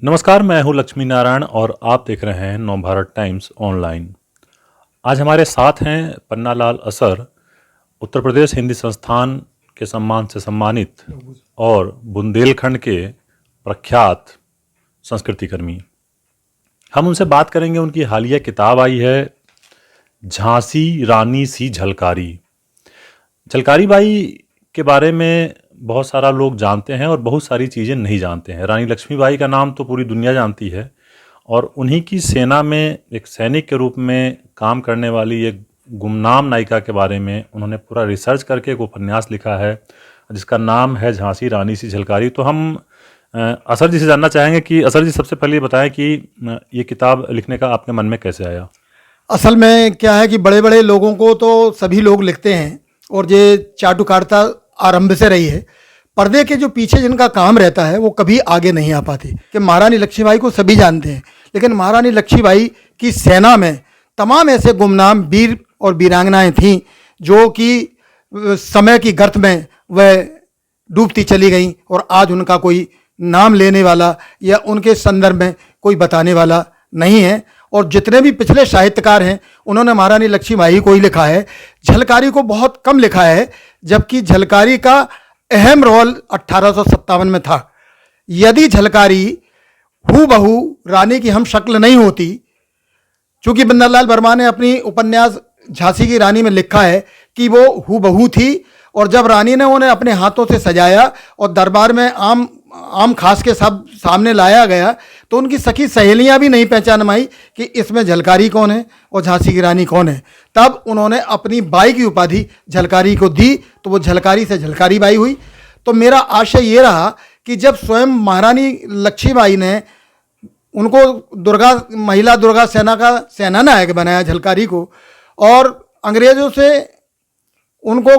नमस्कार, मैं हूं लक्ष्मी नारायण और आप देख रहे हैं नवभारत टाइम्स ऑनलाइन। आज हमारे साथ हैं पन्नालाल असर, उत्तर प्रदेश हिंदी संस्थान के सम्मान से सम्मानित और बुंदेलखंड के प्रख्यात संस्कृति कर्मी। हम उनसे बात करेंगे, उनकी हालिया किताब आई है झांसी रानी सी झलकारी। झलकारी बाई के बारे में बहुत सारा लोग जानते हैं और बहुत सारी चीज़ें नहीं जानते हैं। रानी लक्ष्मीबाई का नाम तो पूरी दुनिया जानती है और उन्हीं की सेना में एक सैनिक के रूप में काम करने वाली एक गुमनाम नायिका के बारे में उन्होंने पूरा रिसर्च करके एक उपन्यास लिखा है जिसका नाम है झांसी रानी सी झलकारी। तो हम असर जी से जानना चाहेंगे कि असर जी, सबसे पहले बताएं कि ये किताब लिखने का आपके मन में कैसे आया। असल में क्या है कि बड़े बड़े लोगों को तो सभी लोग लिखते हैं और ये चाटुकारिता आरंभ से रही है। पर्दे के जो पीछे जिनका काम रहता है वो कभी आगे नहीं आ पाते। कि महारानी लक्ष्मीबाई को सभी जानते हैं, लेकिन महारानी लक्ष्मीबाई की सेना में तमाम ऐसे गुमनाम वीर और वीरांगनाएं थीं जो कि समय की गर्त में वह डूबती चली गईं और आज उनका कोई नाम लेने वाला या उनके संदर्भ में कोई बताने वाला नहीं है। और जितने भी पिछले साहित्यकार हैं उन्होंने महारानी लक्ष्मीबाई को ही लिखा है, झलकारी को बहुत कम लिखा है, जबकि झलकारी का अहम रोल 1857 में था। यदि झलकारी हूबहू रानी की हम शक्ल नहीं होती, चूंकि बन्नालाल वर्मा ने अपनी उपन्यास झांसी की रानी में लिखा है कि वो हूबहू थी, और जब रानी ने उन्हें अपने हाथों से सजाया और दरबार में आम खास के सब सामने लाया गया तो उनकी सखी सहेलियां भी नहीं पहचान पाई कि इसमें झलकारी कौन है और झांसी की रानी कौन है। तब उन्होंने अपनी बाई की उपाधि झलकारी को दी तो वो झलकारी से झलकारी बाई हुई। तो मेरा आशय ये रहा कि जब स्वयं महारानी लक्ष्मीबाई ने उनको महिला दुर्गा सेना का सेनानायक बनाया झलकारी को, और अंग्रेजों से उनको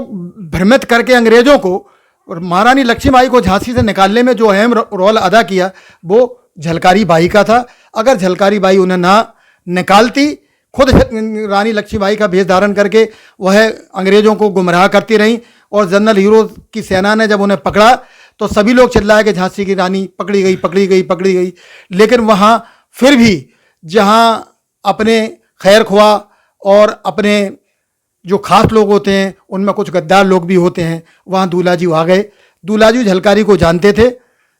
भ्रमित करके अंग्रेजों को और महारानी लक्ष्मीबाई को झांसी से निकालने में जो अहम रोल अदा किया वो झलकारी बाई का था। अगर झलकारी बाई उन्हें ना निकालती, खुद रानी लक्ष्मीबाई का भेष धारण करके वह अंग्रेजों को गुमराह करती रहीं, और जनरल हीरो की सेना ने जब उन्हें पकड़ा तो सभी लोग चिल्लाए कि झांसी की रानी पकड़ी गई पकड़ी गई पकड़ी गई। लेकिन वहाँ फिर भी जहाँ अपने खैर ख्वाह और अपने जो खास लोग होते हैं उनमें कुछ गद्दार लोग भी होते हैं, वहाँ दूलाजी आ गए। दूलाजी झलकारी को जानते थे।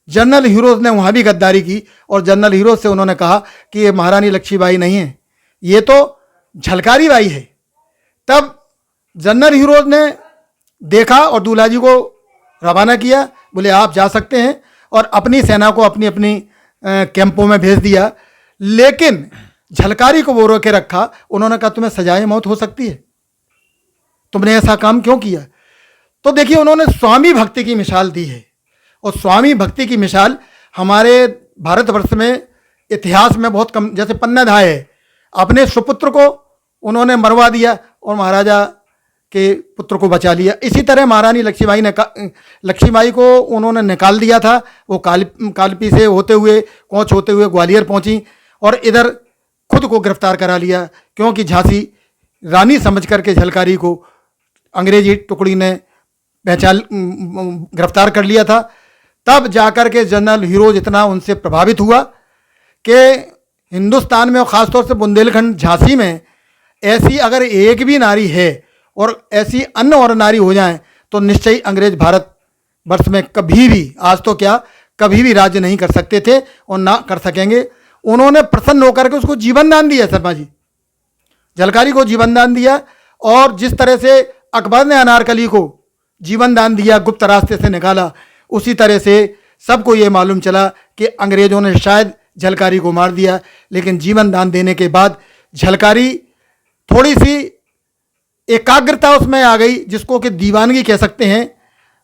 जनरल हीरोज ने वहाँ भी गद्दारी की और जनरल हीरोज से उन्होंने कहा कि ये महारानी लक्ष्मीबाई नहीं है, ये तो झलकारी बाई है। तब जनरल हीरोज ने देखा और दूलाजी को रवाना किया, बोले आप जा सकते हैं, और अपनी सेना को अपनी अपनी कैंपों में भेज दिया। लेकिन झलकारी को वो रोके रखा। उन्होंने कहा तुम्हें सजाए मौत हो सकती है, तुमने ऐसा काम क्यों किया। तो देखिए, उन्होंने स्वामी भक्ति की मिसाल दी है, और स्वामी भक्ति की मिसाल हमारे भारतवर्ष में इतिहास में बहुत कम। जैसे पन्नाधाय है, अपने सुपुत्र को उन्होंने मरवा दिया और महाराजा के पुत्र को बचा लिया। इसी तरह महारानी लक्ष्मीबाई को उन्होंने निकाल दिया था। वो कालपी से होते हुए कोच होते हुए ग्वालियर पहुंची और इधर खुद को गिरफ्तार करा लिया, क्योंकि झांसी रानी समझ करके झलकारी को अंग्रेजी टुकड़ी ने गिरफ्तार कर लिया था। तब जाकर के जनरल हीरोज इतना उनसे प्रभावित हुआ कि हिंदुस्तान में और ख़ासतौर से बुंदेलखंड झांसी में ऐसी अगर एक भी नारी है और ऐसी अन्य और नारी हो जाएं तो निश्चय अंग्रेज भारत वर्ष में कभी भी, आज तो क्या, कभी भी राज्य नहीं कर सकते थे और ना कर सकेंगे। उन्होंने प्रसन्न होकर के उसको जीवन दान दिया। शर्मा जी, झलकारी को जीवन दान दिया, और जिस तरह से अकबर ने अनारकली को जीवन दान दिया, गुप्त रास्ते से निकाला, उसी तरह से सबको ये मालूम चला कि अंग्रेजों ने शायद झलकारी को मार दिया। लेकिन जीवन दान देने के बाद झलकारी थोड़ी सी एकाग्रता उसमें आ गई, जिसको कि दीवानगी कह सकते हैं,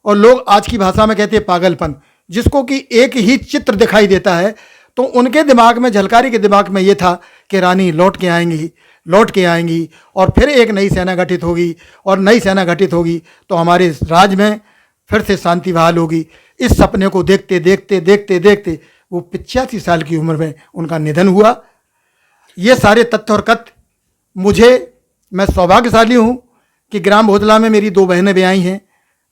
और लोग आज की भाषा में कहते हैं पागलपन, जिसको कि एक ही चित्र दिखाई देता है। तो उनके दिमाग में, झलकारी के दिमाग में ये था कि रानी लौट के आएंगी और फिर एक नई सेना गठित होगी, और नई सेना गठित होगी तो हमारे राज्य में फिर से शांति बहाल होगी। इस सपने को देखते देखते देखते देखते वो 85 साल की उम्र में उनका निधन हुआ। ये सारे तथ्य और कथ्य मैं सौभाग्यशाली हूँ कि ग्राम भोजला में मेरी 2 बहनें ब्याही हैं।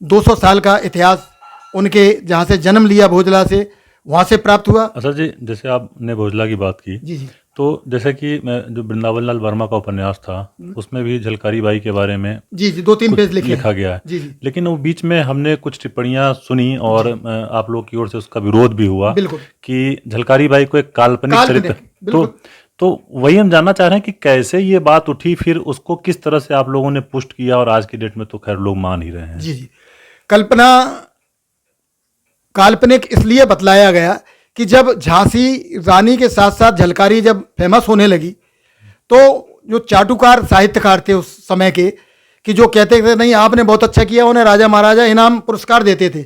200 साल का इतिहास उनके, जहाँ से जन्म लिया भोजला से, वहाँ से प्राप्त हुआ। असर जी, जैसे आपने भोजला की बात की, जी जी तो जैसे कि मैं जो वृंदावन लाल वर्मा का उपन्यास था उसमें भी झलकारी बाई के बारे में जी जी 2-3 कुछ पेज लिखे लिखा हैं। गया है। जी जी लेकिन वो बीच में हमने कुछ टिप्पणियां सुनी और आप लोग की ओर से उसका विरोध भी हुआ बिल्कुल कि झलकारी बाई को एक काल्पनिक चरित्र। काल्पनिक, बिल्कुल। तो वही हम जानना चाह रहे हैं कि कैसे ये बात उठी, फिर उसको किस तरह से आप लोगों ने पुष्ट किया, और आज की डेट में तो खैर लोग मान ही रहे हैं। जी जी कल्पना काल्पनिक इसलिए बतलाया गया कि जब झांसी रानी के साथ साथ झलकारी जब फेमस होने लगी, तो जो चाटुकार साहित्यकार थे उस समय के, कि जो कहते थे नहीं आपने बहुत अच्छा किया, उन्हें राजा महाराजा इनाम पुरस्कार देते थे,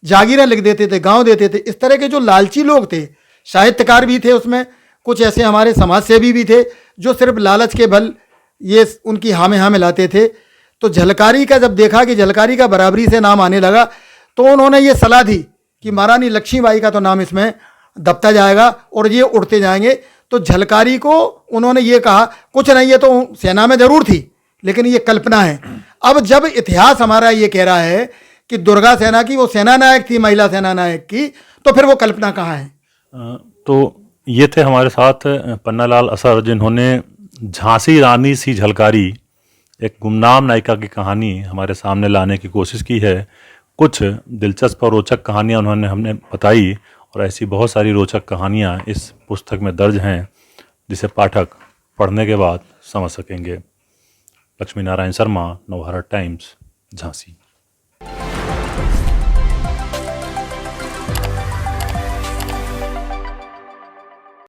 जागीरें लिख देते थे, गांव देते थे। इस तरह के जो लालची लोग थे, साहित्यकार भी थे उसमें, कुछ ऐसे हमारे समाज सेवी भी थे जो सिर्फ लालच के बल ये उनकी हाँ में हाँ मिलाते थे। तो झलकारी का जब देखा कि झलकारी का बराबरी से नाम आने लगा, तो उन्होंने ये सलाह दी कि महारानी लक्ष्मीबाई का तो नाम इसमें दबता जाएगा और ये उड़ते जाएंगे। तो झलकारी को उन्होंने ये कहा कुछ नहीं, ये तो सेना में जरूर थी लेकिन ये कल्पना है। अब जब इतिहास हमारा ये कह रहा है कि दुर्गा सेना की वो सेना नायक थी, महिला सेना नायक की, तो फिर वो कल्पना कहाँ है? तो ये थे हमारे साथ पन्नालाल असर, जिन्होंने झांसी रानी सी झलकारी, एक गुमनाम नायिका की कहानी हमारे सामने लाने की कोशिश की है। कुछ दिलचस्प और रोचक कहानियाँ उन्होंने हमने बताई, और ऐसी बहुत सारी रोचक कहानियाँ इस पुस्तक में दर्ज हैं जिसे पाठक पढ़ने के बाद समझ सकेंगे। लक्ष्मी नारायण शर्मा, नवभारत टाइम्स, झांसी।